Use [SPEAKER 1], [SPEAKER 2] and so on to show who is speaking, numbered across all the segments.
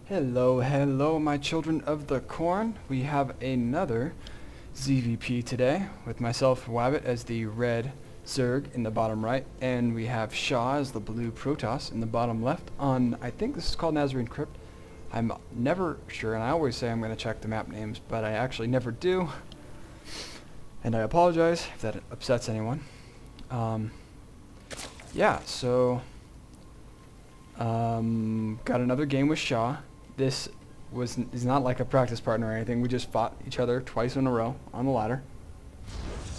[SPEAKER 1] Hello, hello, my children of the corn. We have another ZVP today with myself, Wabit, as the red Zerg in the bottom right, and we have SHAH as the blue Protoss in the bottom left on, I think this is called Nazarene Crypt. I'm never sure, and I always say I'm going to check the map names, but I actually never do. And I apologize if that upsets anyone. Yeah, so got another game with SHAH. This is not like a practice partner or anything. We just fought each other twice in a row on the ladder.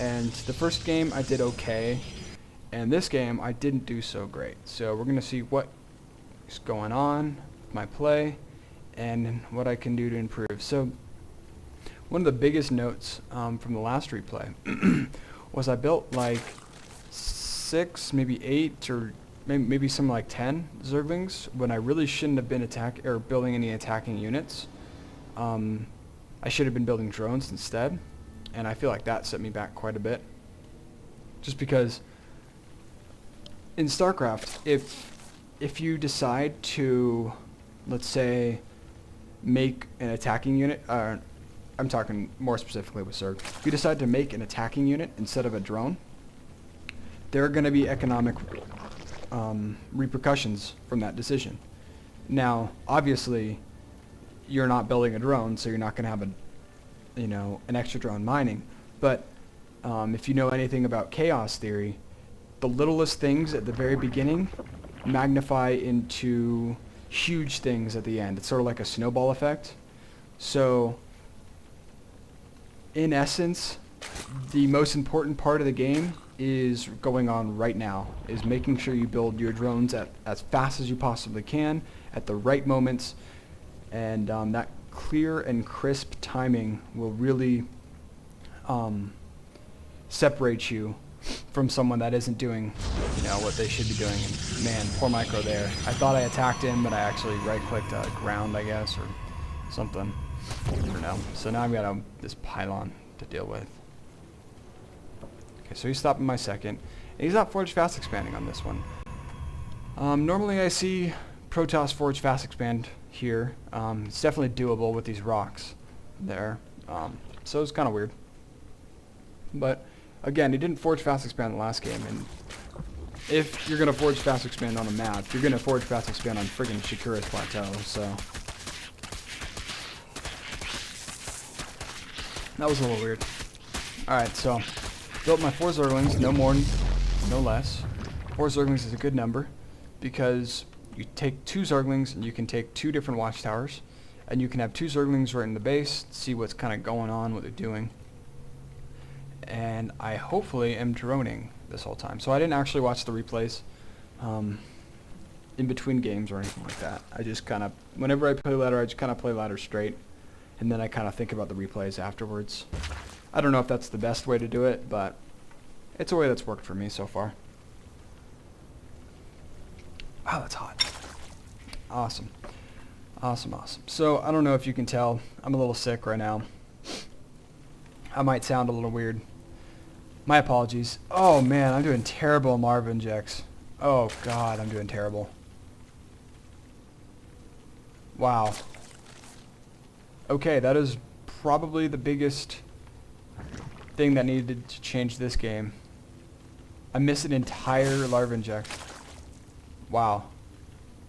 [SPEAKER 1] And the first game I did okay, and this game I didn't do so great. So we're gonna see what is going on with my play and what I can do to improve. So one of the biggest notes from the last replay was I built like 6, maybe 8, or maybe something like 10 Zerglings when I really shouldn't have been building any attacking units. I should have been building drones instead, and I feel like that set me back quite a bit. Just because in StarCraft, if you decide to, let's say, make an attacking unit, I'm talking more specifically with Zerg. If you decide to make an attacking unit instead of a drone, there are going to be economic repercussions from that decision. Now, obviously, you're not building a drone, so you're not going to have an extra drone mining. But if you know anything about chaos theory, the littlest things at the very beginning magnify into huge things at the end. It's sort of like a snowball effect. So, in essence, the most important part of the game is going on right now, is making sure you build your drones as fast as you possibly can at the right moments, and that clear and crisp timing will really separate you from someone that isn't doing what they should be doing. And man, poor Micro there. I thought I attacked him, but I actually right-clicked ground, I guess, or something. I don't know. So now I've got this pylon to deal with. Okay, so he's stopping my second. And he's not Forge Fast Expanding on this one. Normally I see Protoss Forge Fast Expand here. It's definitely doable with these rocks there. So it's kind of weird. But again, he didn't Forge Fast Expand the last game. And if you're going to Forge Fast Expand on a map, you're going to Forge Fast Expand on friggin' Shakura's Plateau. So that was a little weird. Alright, so built my 4 Zerglings, no more, no less. 4 Zerglings is a good number because you take 2 Zerglings and you can take 2 different watchtowers, and you can have 2 Zerglings right in the base, see what's kind of going on, what they're doing. And I hopefully am droning this whole time. So I didn't actually watch the replays in between games or anything like that. I just kind of, whenever I play ladder, I just kind of play ladder straight, and then I kind of think about the replays afterwards. I don't know if that's the best way to do it, but it's a way that's worked for me so far. Wow, that's hot. Awesome. Awesome, awesome. So, I don't know if you can tell, I'm a little sick right now. I might sound a little weird. My apologies. Oh man, I'm doing terrible in larva injects. Oh god, I'm doing terrible. Wow. Okay, that is probably the biggest thing that needed to change this game. I missed an entire larva inject. Wow.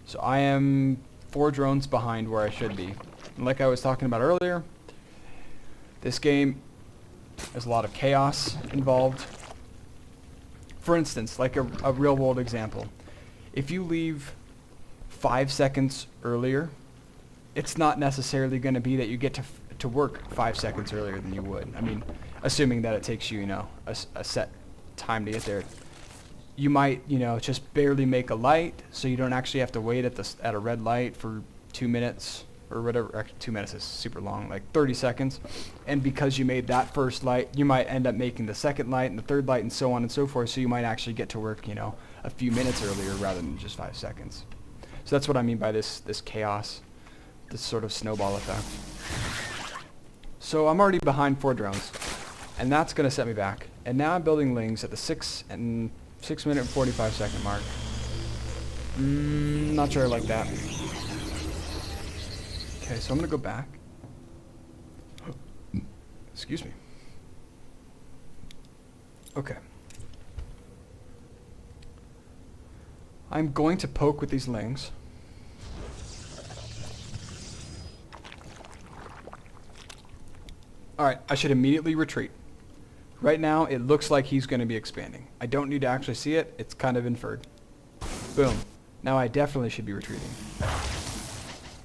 [SPEAKER 1] So I am 4 drones behind where I should be. And like I was talking about earlier, this game, there's a lot of chaos involved. For instance, like a real world example. If you leave 5 seconds earlier, it's not necessarily going to be that you get to work 5 seconds earlier than you would. I mean, assuming that it takes you, a set time to get there. You might, just barely make a light, so you don't actually have to wait at a red light for 2 minutes or whatever. Actually, 2 minutes is super long, like 30 seconds. And because you made that first light, you might end up making the second light and the third light and so on and so forth. So you might actually get to work, a few minutes earlier rather than just 5 seconds. So that's what I mean by this chaos, this sort of snowball effect. So I'm already behind 4 drones, and that's going to set me back. And now I'm building lings at the 6 minute and 45 second mark. Not sure I like that. Okay, so I'm gonna go back. Excuse me. Okay. I'm going to poke with these lings. Alright, I should immediately retreat. Right now, it looks like he's going to be expanding. I don't need to actually see it. It's kind of inferred. Boom. Now I definitely should be retreating.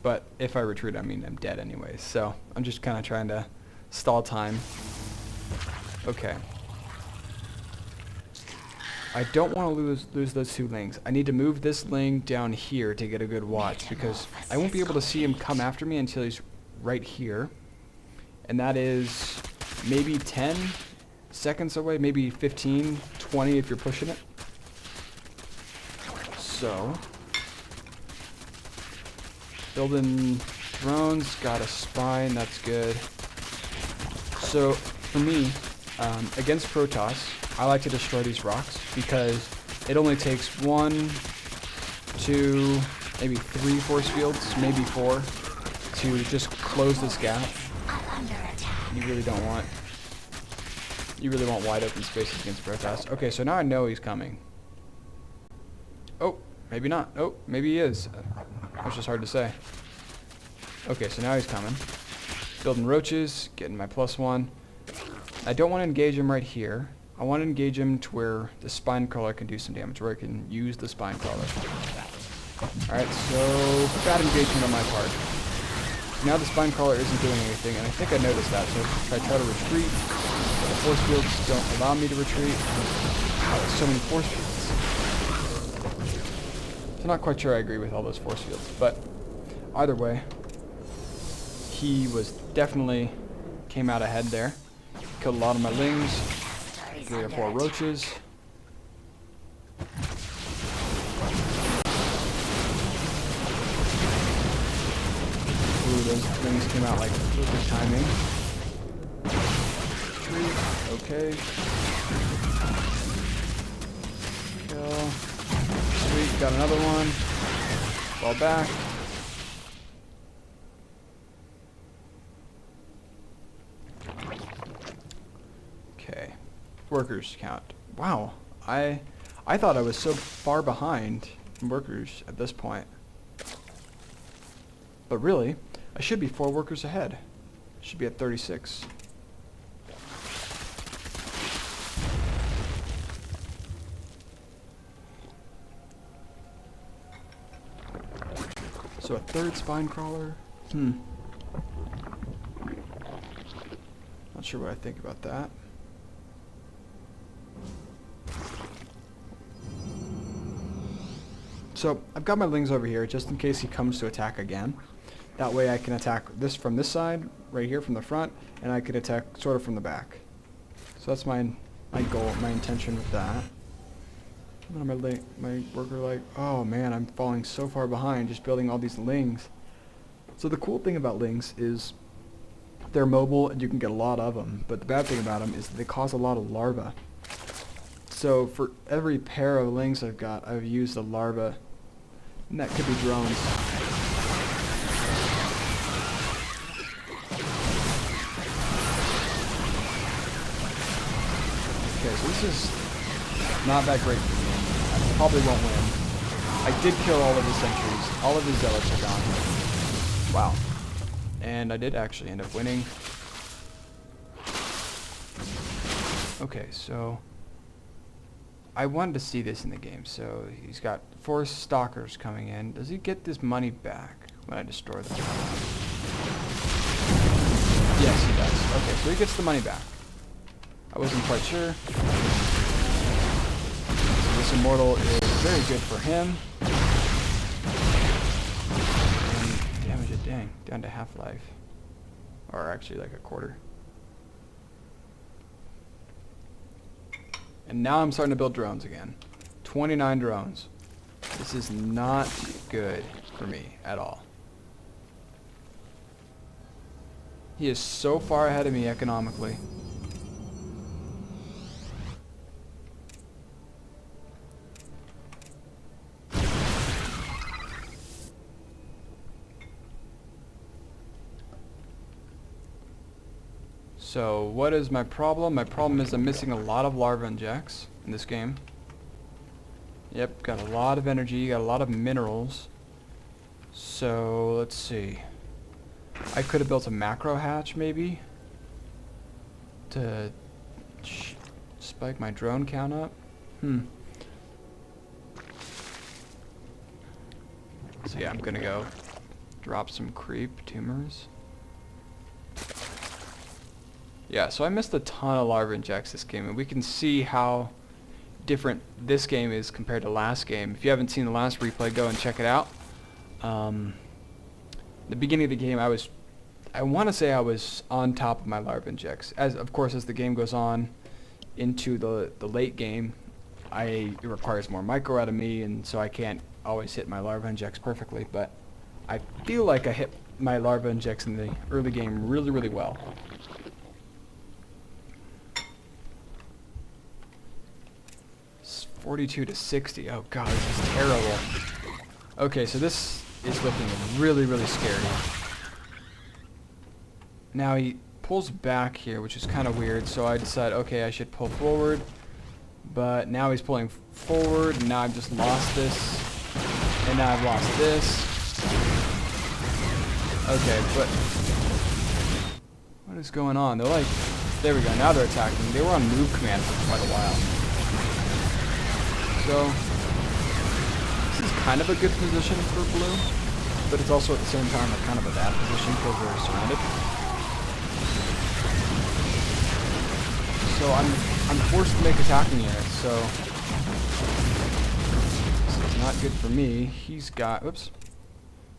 [SPEAKER 1] But if I retreat, I mean I'm dead anyways. So I'm just kind of trying to stall time. Okay. I don't want to lose those two lings. I need to move this ling down here to get a good watch, because I won't be able to see him come after me until he's right here. And that is maybe 10 seconds away, maybe 15, 20 if you're pushing it. So, building drones, got a spine, that's good. So, for me, against Protoss, I like to destroy these rocks because it only takes 1, 2, maybe 3 force fields, maybe 4, to just close this gap. You really don't want. You really want wide open spaces against Protoss. Okay, so now I know he's coming. Oh, maybe not. Oh, maybe he is. That's just hard to say. Okay, so now he's coming. Building roaches, getting my +1. I don't want to engage him right here. I want to engage him to where the spine crawler can do some damage, where I can use the spine crawler. Alright, so bad engagement on my part. Now the spine crawler isn't doing anything, and I think I noticed that, so if I try to retreat, the force fields don't allow me to retreat. Wow, there's so many force fields. So I'm not quite sure I agree with all those force fields, but either way, he was definitely came out ahead there. Killed a lot of my lings, 3 or 4 roaches. Ooh, those things came out like perfect timing. Okay. Kill. Sweet, got another one. Fall back. Okay. Workers count. Wow. I thought I was so far behind workers at this point. But really, I should be 4 workers ahead. I should be at 36. So a 3rd spine crawler? Not sure what I think about that. So I've got my lings over here just in case he comes to attack again. That way I can attack this from this side, right here from the front, and I can attack sort of from the back. So that's my goal, my intention with that. What am my worker like? Oh man, I'm falling so far behind just building all these lings. So the cool thing about lings is they're mobile and you can get a lot of them. But the bad thing about them is they cause a lot of larvae. So for every pair of lings I've got, I've used a larva. And that could be drones. Okay, so this is not that great for me. I probably won't win. I did kill all of his sentries. All of his zealots are gone. Wow. And I did actually end up winning. Okay, so I wanted to see this in the game. So he's got 4 stalkers coming in. Does he get this money back when I destroy them? Yes, he does. Okay, so he gets the money back. I wasn't quite sure. So this immortal is very good for him. And damage it, dang, down to half-life. Or actually like a quarter. And now I'm starting to build drones again. 29 drones. This is not good for me at all. He is so far ahead of me economically. So what is my problem? My problem is I'm missing a lot of larva injects in this game. Yep, got a lot of energy, got a lot of minerals. So let's see. I could have built a macro hatch maybe to spike my drone count up. So yeah, I'm gonna go drop some creep tumors. Yeah, so I missed a ton of larva injects this game, and we can see how different this game is compared to last game. If you haven't seen the last replay, go and check it out. The beginning of the game, I want to say I was on top of my larva injects. Of course, as the game goes on into the late game, it requires more micro out of me, and so I can't always hit my larva injects perfectly, but I feel like I hit my larva injects in the early game really, really well. It's 42 to 60. Oh god, this is terrible. Okay, so this is looking really, really scary. Now he pulls back here, which is kind of weird, so I decide, okay, I should pull forward. But now he's pulling forward, and now I've just lost this. And now I've lost this. Okay, but what is going on? They're like, there we go, now they're attacking. They were on move command for quite a while. So, this is kind of a good position for blue, but it's also at the same time kind of a bad position because they're surrounded. So I'm forced to make attacking units, so this is not good for me. He's got, oops,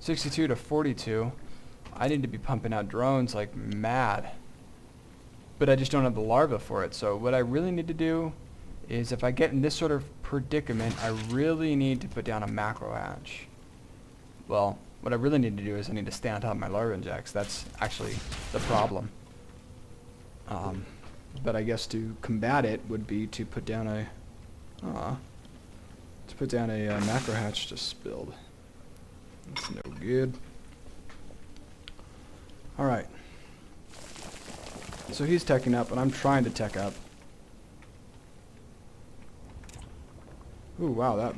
[SPEAKER 1] 62 to 42. I need to be pumping out drones like mad, but I just don't have the larva for it. So what I really need to do is, if I get in this sort of predicament, I really need to put down a macro hatch. Well, what I really need to do is I need to stay on top of my larva injects. That's actually the problem. But I guess to combat it would be to put down a macro hatch just build. That's no good. All right. So he's teching up, and I'm trying to tech up. Ooh, wow,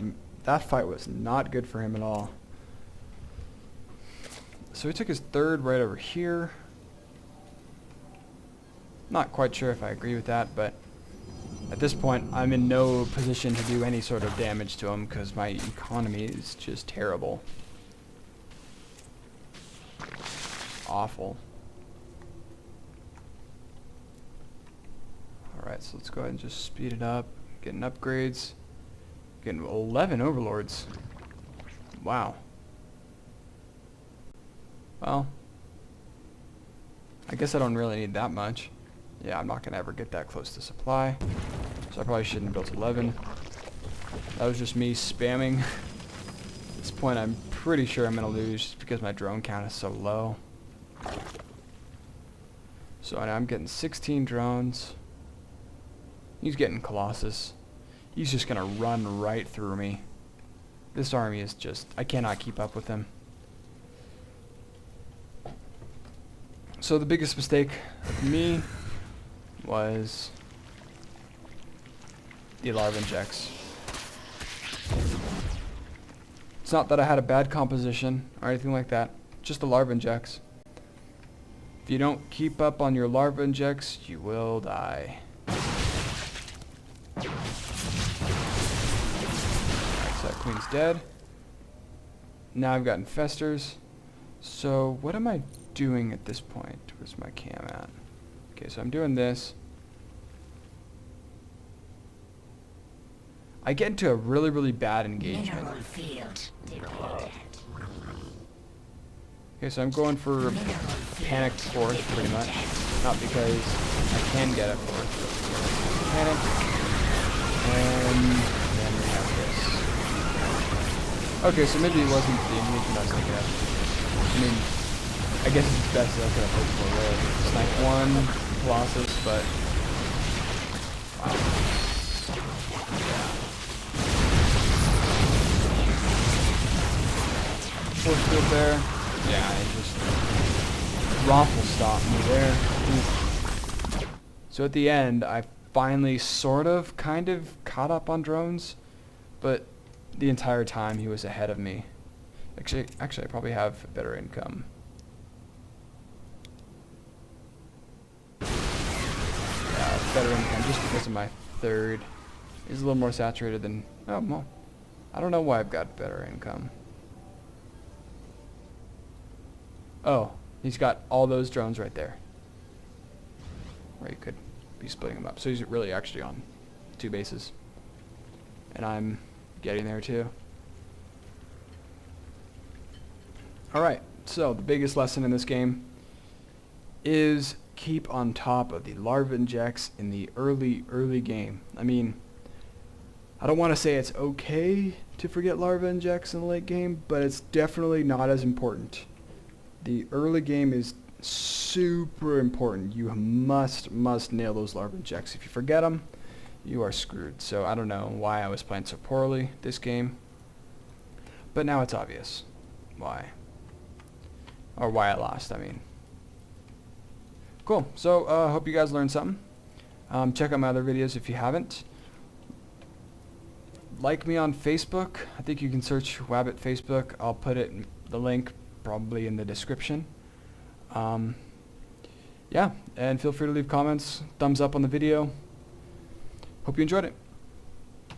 [SPEAKER 1] that fight was not good for him at all. So he took his third right over here. Not quite sure if I agree with that, but at this point I'm in no position to do any sort of damage to him because my economy is just terrible. Awful. Alright, so let's go ahead and just speed it up. Getting upgrades. Getting 11 overlords. Wow. Well, I guess I don't really need that much. Yeah, I'm not going to ever get that close to supply. So I probably shouldn't have built 11. That was just me spamming. At this point, I'm pretty sure I'm going to lose just because my drone count is so low. So now I'm getting 16 drones. He's getting Colossus. He's just going to run right through me. This army is just, I cannot keep up with him. So the biggest mistake of me was the larva injects. It's not that I had a bad composition or anything like that, just the larva injects. If you don't keep up on your larva injects, you will die. Alright, so that queen's dead. Now I've got infestors. So what am I doing at this point? Where's my cam at? Okay, so I'm doing this. I get into a really, really bad engagement. Okay, so I'm going for a panicked fourth, pretty much. Not because I can get a fourth, but panic. And then we have this. Okay, so maybe it wasn't the engagement I was thinking of. I mean, I guess it's best that I could have hoped for there. Snipe one, Colossus, but wow. Yeah. Force field there. Yeah, it just raffle stopped me there. Ooh. So at the end, I finally kind of caught up on drones, but the entire time he was ahead of me. Actually, I probably have better income. Yeah, better income just because of my third. He's a little more saturated than... Oh, well, I don't know why I've got better income. Oh, he's got all those drones right there. Or you could be splitting them up. So he's really actually on 2 bases. And I'm getting there too. Alright, so the biggest lesson in this game is keep on top of the larva injects in the early game. I mean, I don't want to say it's okay to forget larva injects in the late game, but it's definitely not as important. The early game is super important. You must nail those larva injects. If you forget them, you are screwed. So I don't know why I was playing so poorly this game, but now it's obvious why. Or why I lost, I mean. Cool. So hope you guys learned something. Check out my other videos if you haven't. Like me on Facebook. I think you can search Wabit Facebook. I'll put the link probably in the description. Yeah, and feel free to leave comments, thumbs up on the video. Hope you enjoyed it.